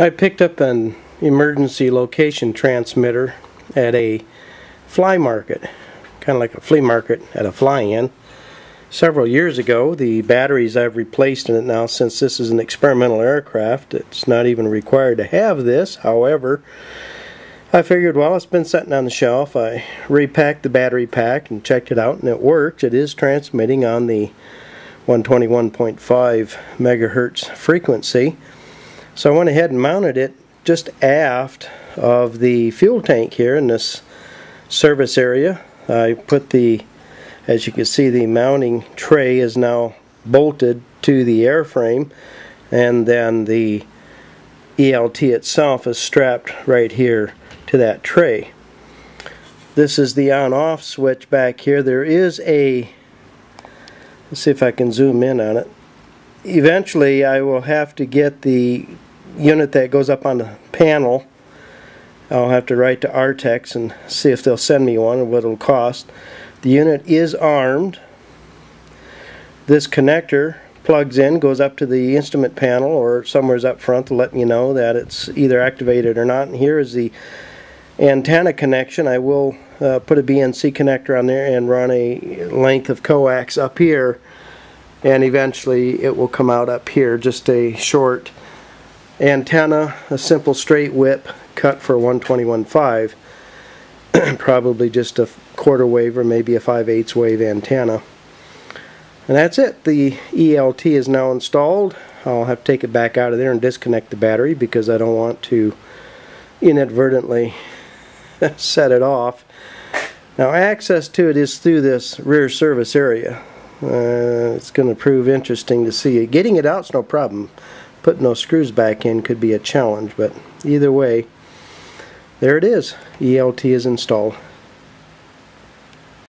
I picked up an emergency location transmitter at a fly market, kind of like a flea market at a fly-in, several years ago. The batteries I've replaced in it now, since this is an experimental aircraft. It's not even required to have this. However, I figured, well, it's been sitting on the shelf. I repacked the battery pack and checked it out, and it works. It is transmitting on the 121.5 megahertz frequency. So I went ahead and mounted it just aft of the fuel tank here in this service area. I put the, as you can see, the mounting tray is now bolted to the airframe, and then the ELT itself is strapped right here to that tray. This is the on-off switch back here. There is a, let's see if I can zoom in on it. Eventually I will have to get the unit that goes up on the panel. I'll have to write to Artex and see if they'll send me one and what it'll cost. The unit is armed. This connector plugs in, goes up to the instrument panel or somewhere's up front to let me know that it's either activated or not. And here is the antenna connection. I will put a BNC connector on there and run a length of coax up here, and eventually it will come out up here. Just a short antenna, a simple straight whip cut for 121.5, probably just a quarter wave or maybe a 5/8 wave antenna. And that's it. The ELT is now installed. I'll have to take it back out of there and disconnect the battery because I don't want to inadvertently set it off. Now, access to it is through this rear service area. It's going to prove interesting to see. Getting it out's no problem. Putting those screws back in could be a challenge, but either way, there it is. ELT is installed.